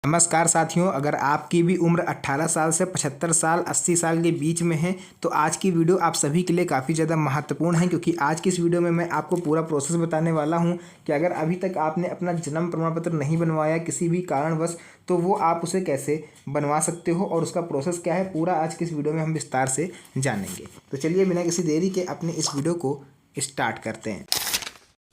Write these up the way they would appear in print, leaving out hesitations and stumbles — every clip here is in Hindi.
नमस्कार साथियों, अगर आपकी भी उम्र 18 साल से 75 साल 80 साल के बीच में है तो आज की वीडियो आप सभी के लिए काफ़ी ज़्यादा महत्वपूर्ण है, क्योंकि आज की इस वीडियो में मैं आपको पूरा प्रोसेस बताने वाला हूं कि अगर अभी तक आपने अपना जन्म प्रमाण पत्र नहीं बनवाया किसी भी कारणवश, तो वो आप उसे कैसे बनवा सकते हो और उसका प्रोसेस क्या है, पूरा आज की इस वीडियो में हम विस्तार से जानेंगे। तो चलिए बिना किसी देरी के अपने इस वीडियो को स्टार्ट करते हैं।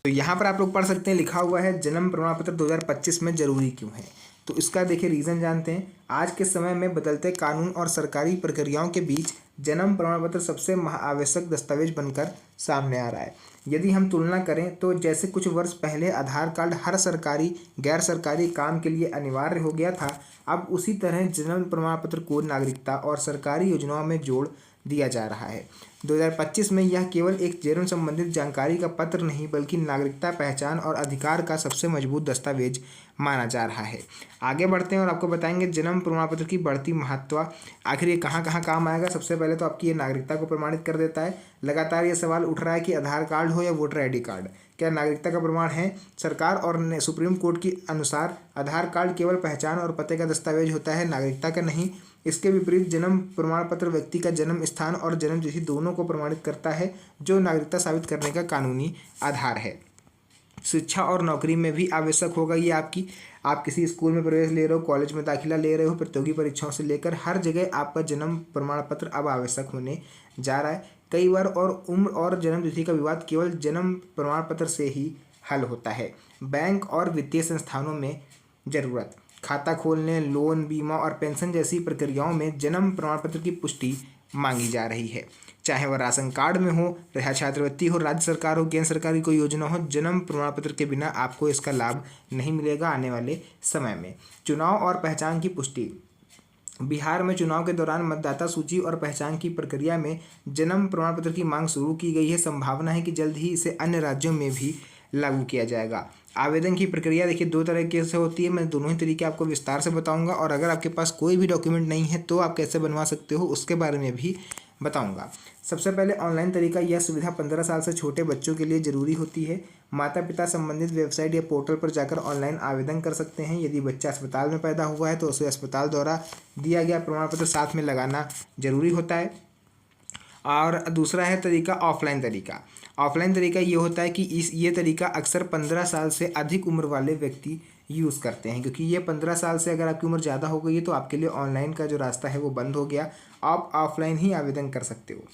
तो यहाँ पर आप लोग पढ़ सकते हैं, लिखा हुआ है जन्म प्रमाण पत्र 2025 में जरूरी क्यों है। तो इसका देखिए रीज़न जानते हैं। आज के समय में बदलते कानून और सरकारी प्रक्रियाओं के बीच जन्म प्रमाण पत्र सबसे आवश्यक दस्तावेज बनकर सामने आ रहा है। यदि हम तुलना करें तो जैसे कुछ वर्ष पहले आधार कार्ड हर सरकारी गैर सरकारी काम के लिए अनिवार्य हो गया था, अब उसी तरह जन्म प्रमाण पत्र को नागरिकता और सरकारी योजनाओं में जोड़ दिया जा रहा है। 2025 में यह केवल एक जन्म संबंधित जानकारी का पत्र नहीं बल्कि नागरिकता, पहचान और अधिकार का सबसे मजबूत दस्तावेज माना जा रहा है। आगे बढ़ते हैं और आपको बताएंगे जन्म प्रमाण पत्र की बढ़ती महत्व, आखिर ये कहाँ कहाँ काम आएगा। सबसे पहले तो आपकी ये नागरिकता को प्रमाणित कर देता है। लगातार ये सवाल उठ रहा है कि आधार कार्ड हो या वोटर ID कार्ड, क्या नागरिकता का प्रमाण है। सरकार और सुप्रीम कोर्ट के अनुसार आधार कार्ड केवल पहचान और पते का दस्तावेज होता है, नागरिकता का नहीं। इसके विपरीत जन्म प्रमाण पत्र व्यक्ति का जन्म स्थान और जन्म तिथि दोनों को प्रमाणित करता है, जो नागरिकता साबित करने का कानूनी आधार है। शिक्षा और नौकरी में भी आवश्यक होगा ये आपकी। आप किसी स्कूल में प्रवेश ले रहे हो, कॉलेज में दाखिला ले रहे हो, प्रतियोगी परीक्षाओं से लेकर हर जगह आपका जन्म प्रमाण पत्र अब आवश्यक होने जा रहा है। कई बार और उम्र और जन्म तिथि का विवाद केवल जन्म प्रमाण पत्र से ही हल होता है। बैंक और वित्तीय संस्थानों में ज़रूरत, खाता खोलने, लोन, बीमा और पेंशन जैसी प्रक्रियाओं में जन्म प्रमाण पत्र की पुष्टि मांगी जा रही है। चाहे वह राशन कार्ड में हो, या छात्रवृत्ति हो, राज्य सरकार हो, केंद्र सरकार की कोई योजना हो, जन्म प्रमाण पत्र के बिना आपको इसका लाभ नहीं मिलेगा आने वाले समय में। चुनाव और पहचान की पुष्टि, बिहार में चुनाव के दौरान मतदाता सूची और पहचान की प्रक्रिया में जन्म प्रमाण पत्र की मांग शुरू की गई है। संभावना है कि जल्द ही इसे अन्य राज्यों में भी लागू किया जाएगा। आवेदन की प्रक्रिया देखिए दो तरीके से होती है, मैं दोनों ही तरीके आपको विस्तार से बताऊंगा, और अगर आपके पास कोई भी डॉक्यूमेंट नहीं है तो आप कैसे बनवा सकते हो उसके बारे में भी बताऊंगा। सबसे पहले ऑनलाइन तरीका, यह सुविधा 15 साल से छोटे बच्चों के लिए ज़रूरी होती है। माता पिता संबंधित वेबसाइट या पोर्टल पर जाकर ऑनलाइन आवेदन कर सकते हैं। यदि बच्चा अस्पताल में पैदा हुआ है तो उसे अस्पताल द्वारा दिया गया प्रमाण पत्र साथ में लगाना जरूरी होता है। और दूसरा है तरीका ऑफलाइन तरीका। ऑफलाइन तरीका ये होता है कि ये तरीका अक्सर 15 साल से अधिक उम्र वाले व्यक्ति यूज़ करते हैं, क्योंकि ये 15 साल से अगर आपकी उम्र ज़्यादा हो गई है तो आपके लिए ऑनलाइन का जो रास्ता है वो बंद हो गया, आप ऑफलाइन ही आवेदन कर सकते हो।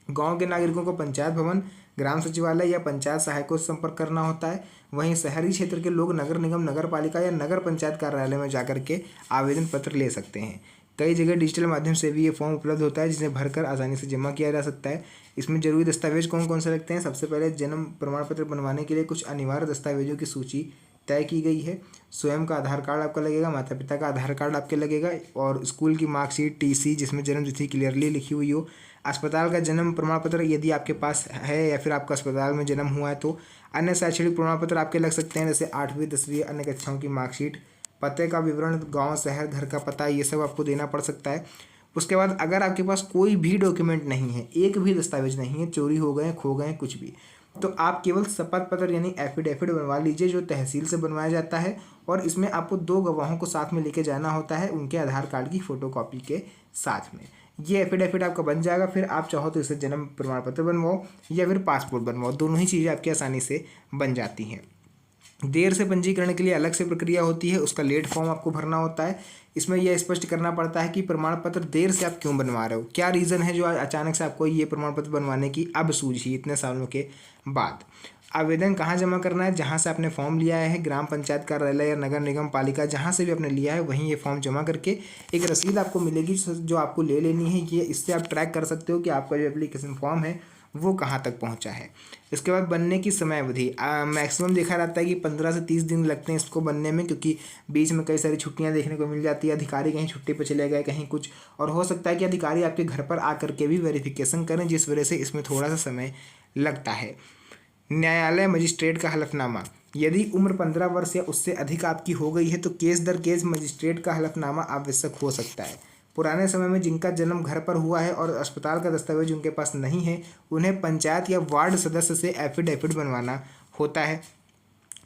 गांव के नागरिकों को पंचायत भवन, ग्राम सचिवालय या पंचायत सहायकों से संपर्क करना होता है। वहीं शहरी क्षेत्र के लोग नगर निगम, नगर पालिका या नगर पंचायत कार्यालय में जाकर के आवेदन पत्र ले सकते हैं। कई जगह डिजिटल माध्यम से भी ये फॉर्म उपलब्ध होता है, जिसे भरकर आसानी से जमा किया जा सकता है। इसमें जरूरी दस्तावेज कौन कौन से लगते हैं। सबसे पहले जन्म प्रमाण पत्र बनवाने के लिए कुछ अनिवार्य दस्तावेजों की सूची तय की गई है। स्वयं का आधार कार्ड आपका लगेगा, माता पिता का आधार कार्ड आपके लगेगा, और स्कूल की मार्कशीट, TC जिसमें जन्म तिथि क्लियरली लिखी हुई हो। अस्पताल का जन्म प्रमाण पत्र यदि आपके पास है या फिर आपका अस्पताल में जन्म हुआ है तो। अन्य शैक्षणिक प्रमाण पत्र आपके लग सकते हैं, जैसे 8वीं 10वीं अन्य कक्षाओं की मार्कशीट। पते का विवरण, गांव, शहर, घर का पता, ये सब आपको देना पड़ सकता है। उसके बाद अगर आपके पास कोई भी डॉक्यूमेंट नहीं है, एक भी दस्तावेज नहीं है, चोरी हो गए, खो गए, कुछ भी, तो आप केवल शपथ पत्र यानी एफिडेविट बनवा लीजिए, जो तहसील से बनवाया जाता है। और इसमें आपको 2 गवाहों को साथ में लेके जाना होता है, उनके आधार कार्ड की फोटोकॉपी के साथ में। ये एफिडेविट आपका बन जाएगा। फिर आप चाहो तो इसे जन्म प्रमाण पत्र बनवाओ या फिर पासपोर्ट बनवाओ, दोनों ही चीज़ें आपकी आसानी से बन जाती हैं। देर से पंजीकरण के लिए अलग से प्रक्रिया होती है, उसका लेट फॉर्म आपको भरना होता है। इसमें यह स्पष्ट करना पड़ता है कि प्रमाण पत्र देर से आप क्यों बनवा रहे हो, क्या रीज़न है जो अचानक से आपको ये प्रमाण पत्र बनवाने की अब सूझी इतने सालों के बाद। आवेदन कहाँ जमा करना है, जहाँ से आपने फॉर्म लिया है, ग्राम पंचायत कार्यालय या नगर निगम पालिका, जहाँ से भी आपने लिया है वहीं ये फॉर्म जमा करके एक रसीद आपको मिलेगी जो आपको ले लेनी है। ये इससे आप ट्रैक कर सकते हो कि आपका जो एप्लीकेशन फॉर्म है वो कहाँ तक पहुँचा है। इसके बाद बनने की समय अवधि मैक्सिमम देखा जाता है कि 15 से 30 दिन लगते हैं इसको बनने में, क्योंकि बीच में कई सारी छुट्टियां देखने को मिल जाती है, अधिकारी कहीं छुट्टी पर चले गए, कहीं कुछ, और हो सकता है कि अधिकारी आपके घर पर आकर के भी वेरिफिकेशन करें, जिस वजह से इसमें थोड़ा सा समय लगता है। न्यायालय मजिस्ट्रेट का हलफनामा, यदि उम्र 15 वर्ष या उससे अधिक आपकी हो गई है तो केस दर केस मजिस्ट्रेट का हलफनामा आवश्यक हो सकता है। पुराने समय में जिनका जन्म घर पर हुआ है और अस्पताल का दस्तावेज उनके पास नहीं है, उन्हें पंचायत या वार्ड सदस्य से एफिडेविट बनवाना होता है।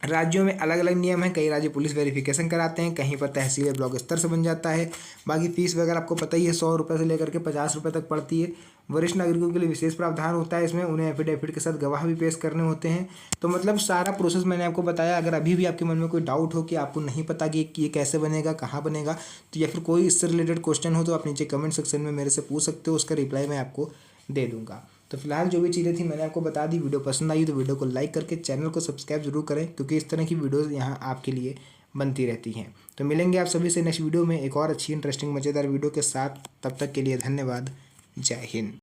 राज्यों में अलग अलग नियम हैं। कई राज्य पुलिस वेरिफिकेशन कराते हैं, कहीं पर तहसील या ब्लॉक स्तर से बन जाता है। बाकी फीस वगैरह आपको पता ही है, 100 रुपये से लेकर के 50 रुपये तक पड़ती है। वरिष्ठ नागरिकों के लिए विशेष प्रावधान होता है इसमें, उन्हें एफिडेविट के साथ गवाह भी पेश करने होते हैं। तो मतलब सारा प्रोसेस मैंने आपको बताया। अगर अभी भी आपके मन में कोई डाउट हो कि आपको नहीं पता कि ये कैसे बनेगा, कहाँ बनेगा, तो या फिर कोई इससे रिलेटेड क्वेश्चन हो, तो आप नीचे कमेंट सेक्शन में मेरे से पूछ सकते हो, उसका रिप्लाई मैं आपको दे दूंगा। तो फिलहाल जो भी चीज़ें थी मैंने आपको बता दी। वीडियो पसंद आई तो वीडियो को लाइक करके चैनल को सब्सक्राइब जरूर करें, क्योंकि इस तरह की वीडियोस यहाँ आपके लिए बनती रहती हैं। तो मिलेंगे आप सभी से नेक्स्ट वीडियो में एक और अच्छी इंटरेस्टिंग मज़ेदार वीडियो के साथ। तब तक के लिए धन्यवाद। जय हिंद।